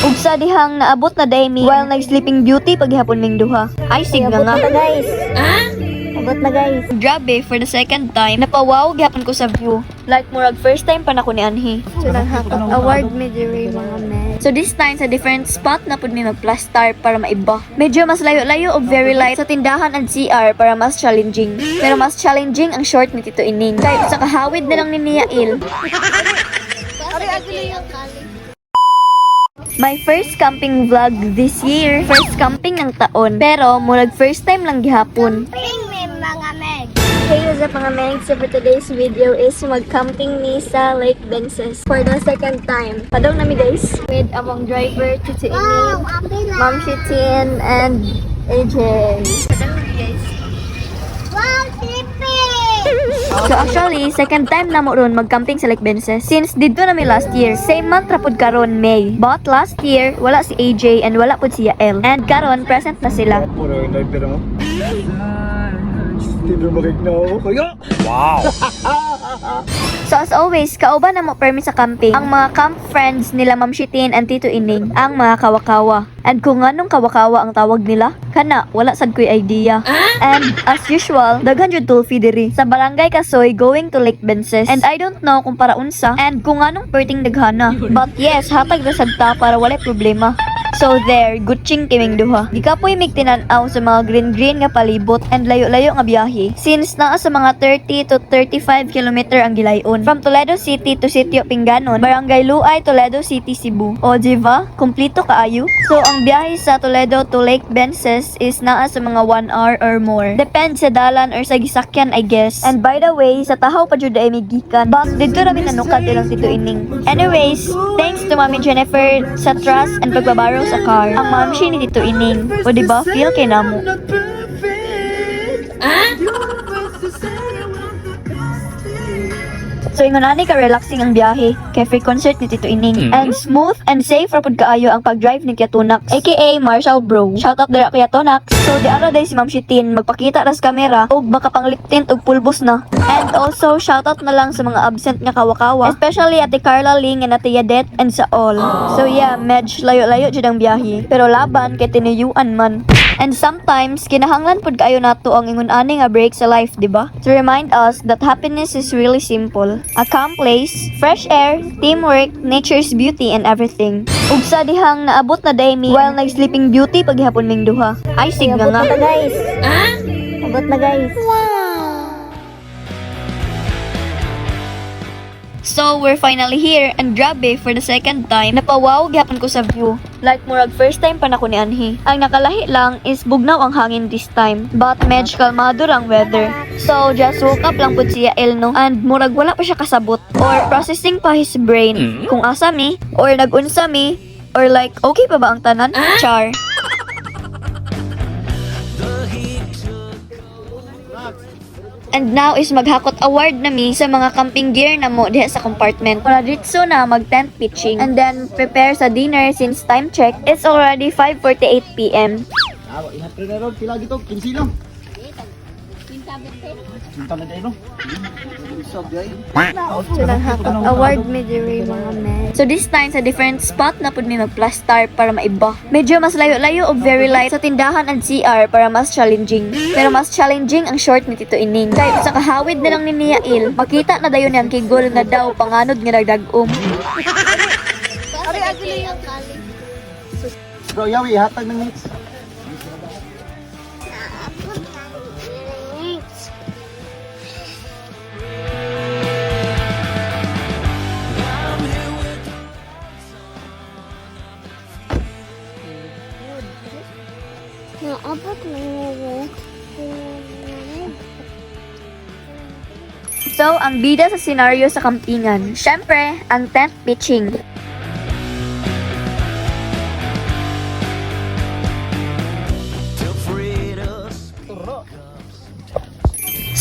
Ug sa dihang naabot na day mi while nag-sleeping beauty paghapon ming duha. Ay sig nga. guys. Abot na guys. Grabe, for the second time, napawaw gyapon ko sa view. Like murag first time pa na ko ni Anhi. So nahakot award me diri mga men. So this time sa different spot na pud mi mag-plastar para maiba. Medyo mas layo-layo o very light sa tindahan and CR para mas challenging. Pero mas challenging ang short ni Tito Ining. Kahit sa kahawid na lang ni Nia Il. My first camping vlog this year. First camping ng taon. Pero murag first time lang gihapon. Hey, what's up mga Meg? So for today's video is mag-camping ni sa Lake Benses for the second time. Padong nami guys with among driver Tito Ining, Ma'am Shitin, and AJ. Padong nami guys. Wow, sleepy! So actually, second time na mo ron mag-camping sa Lake Benses. Since dito nami last year, same month ra pud karon May. But last year, wala si AJ and wala pud si Yael. And karon present na sila. Puro yung driver mo. Tidur makikna ako kaya. Wow! So as always, kauban na mo permi sa camping ang mga camp friends nila Ma'am Shitin and Tito Ining, ang mga kawakawa. And kung anong kawakawa ang tawag nila, kana, wala sad ko'y idea. And as usual, daghan jud tulfi diri sa Barangay Kasoy going to Lake Benses. And I don't know kung para unsa and kung anong perting daghana. But yes, hatag ra sad ta para wala problema. So there, gutching kiming duha. Di ka po'y mig tinan-aw sa mga green-green nga palibot and layo-layo nga biyahe. Since naa sa mga 30 to 35 kilometer ang gilayon. From Toledo City to Sitio Pinganon, Barangay Luay, Toledo City, Cebu. O diba? Kumplito kaayo? So ang biyahe sa Toledo to Lake Benses is naa sa mga 1 hour or more. Depende sa dalan or sa gisakyan, I guess. And by the way, sa tahaw pa jud ay migikan. But dito rami nanukat ilang Tito Ining. Anyways, thanks to Mami Jennifer sa trust and pagbabaro sa car. Ang mamshi ni Tito Ining. O diba, feel kay namo. So ingon ani ka relaxing ang biyahe kay free concert ni Tito Ining. And smooth and safe ra pud kaayo ang pag-drive ni Kiatunak aka Marshall Bro. Shout out dira kay Kiatunak. So di ara day si Ma'am Shitin magpakita ra sa camera ug baka pangliptint ug pulbos na. And also shout out na lang sa mga absent nga kawakawa, especially Ate Carla Ling and Ate Yadet and sa all. So yeah, medj layo-layo jud ang biyahe. Pero laban kay tinuyuan man. And sometimes kinahanglan pud kaayo nato ang ingon ani nga break sa life, di ba? To remind us that happiness is really simple. A calm place, fresh air, teamwork, nature's beauty, and everything. Ug sa dihang naabot na day mi while nag-sleeping beauty paghapon ming duha. Ay sig nga nga. guys. Abot na guys. So, we're finally here and grabe for the second time, napawaw gyapon ko sa view. Like murag first time pa na ko ni Anhi. Ang nakalahi lang is bugnaw ang hangin this time, but medj kalmado ang weather. So, just woke up lang pud siya Elno and murag wala pa siya kasabot or processing pa his brain kung asa mi or nagunsa mi or like okay pa ba ang tanan? Char. And now is maghakot award na mi sa mga camping gear na mo diha sa compartment. Para ditso na mag-tent pitching and then prepare sa dinner since time check. It's already 5:48 PM. Ako, ihatri na ron. Pila gito? 15 lang. Cinta na dahil no? Isog dahil. So nahakot award me diri mga men. So this time sa different spot na pud mi mag-plastar para maiba. Medyo mas layo-layo o very light sa tindahan and CR para mas challenging. Pero mas challenging ang short ni Tito Ining. Kahit sa kahawid na lang ni Nia Il, makita na dayon yang kigol nga daw panganod nga nagdag-om. Bro, yawi, hatag ng mix. Abot na So, ang bida sa senaryo sa kampingan, syempre, ang tent pitching.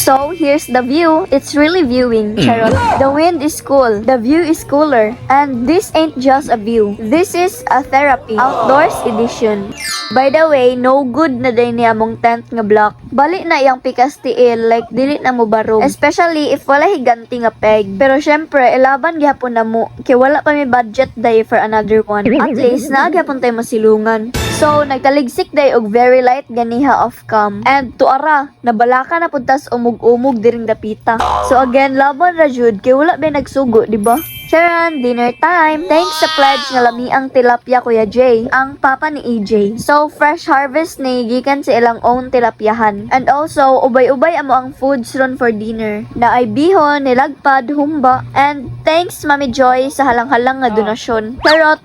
So, here's the view. It's really viewing. Charot. The wind is cool. The view is cooler. And this ain't just a view. This is a therapy. Outdoors edition. By the way, no good na day niya mong tent nga block. Bali na iyang pikas tiil, like dili na mo barog. Especially if wala higanti nga peg. Pero syempre, ilaban gihapon na mo. Kaya wala pa may budget day for another one. At least, naagapon tayo masilungan. So, nagtaligsik day og very light ganiha off cam. And tuara, nabalaka na puntas umug-umug diring dapita. So again, laban ra jud kay wala ba nagsugo, di ba? Charan, dinner time. Thanks sa pledge nga lamiang tilapia Kuya Jay, ang papa ni EJ. So, fresh harvest ni gikan sa ilang own tilapyahan. And also, ubay-ubay amo ang foods ron for dinner. Na ay bihon, nilagpad, humba. And thanks Mami Joy sa halang-halang nga donasyon. Charot,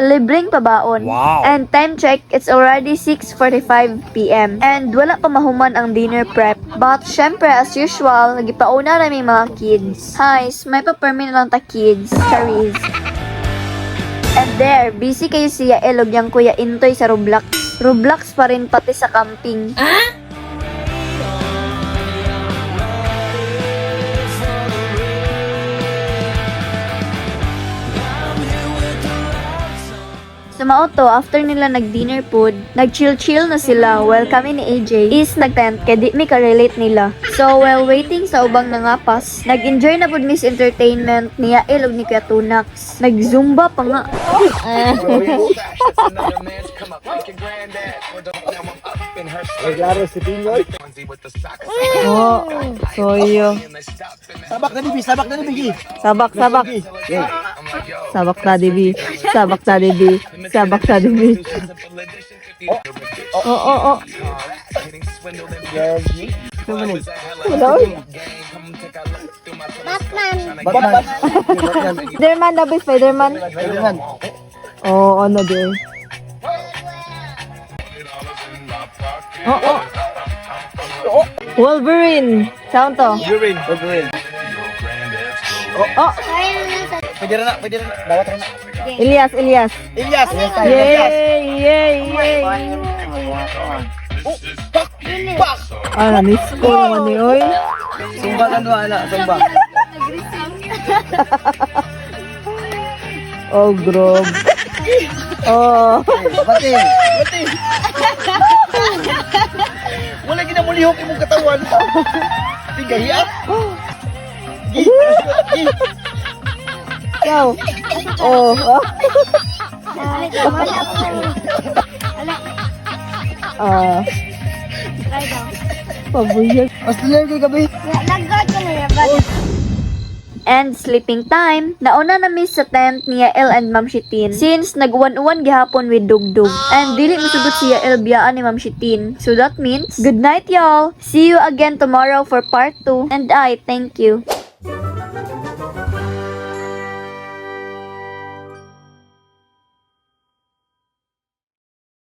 libreng pabaon. Wow. And time check, it's already 6:45 PM. And wala pa mahuman ang dinner prep. But syempre, as usual, nagipauna na may mga kids. Guys, may papermi na lang ta kids. Charis. And there, busy kayo siya elog yung Kuya Intoy sa Roblox. Roblox pa rin pati sa camping. Sa mauto, after nila nag-dinner food, nag-chill-chill na sila while kami ni AJ is nag-tent kaya di mi ka-relate nila. So, while waiting sa ubang nangapas, nag-enjoy na po Miss Entertainment niya ilog ni Kuya Tunax. Nag-zumba pa nga. Naglaro si Pinoy. Oh, soyo. Sabak na bibi, sabak na bibi. Sabak, sabak. Okay. Sabak na dibi. Sabak na dibi. Sabak na dibi. Oh. Batman. Spiderman, labi Spiderman. Batman. Oh, ano din. Oh. Wolverine. Sound to. Urine. Urine. Oh, Pwede rin na. Dawat rin na. Elias. Ilyas. Yay. Pak! Ah, miss ko naman ni oy. Sumba na doon, ala. Sumba. Oh, grob. Oh. Bati. Wala ginamulihok imong katawan. Tigahiya. Ikaw. Oh. Ah. Pabuyag. Mas tuloy kay gabi. And sleeping time, nauna na miss sa tent ni Yael and Ma'am Shitin since nag-uwan-uwan gihapon with Dugdug. And dili masugot si Yael biyaan ni Ma'am Shitin. So that means, good night y'all! See you again tomorrow for part 2 and I thank you.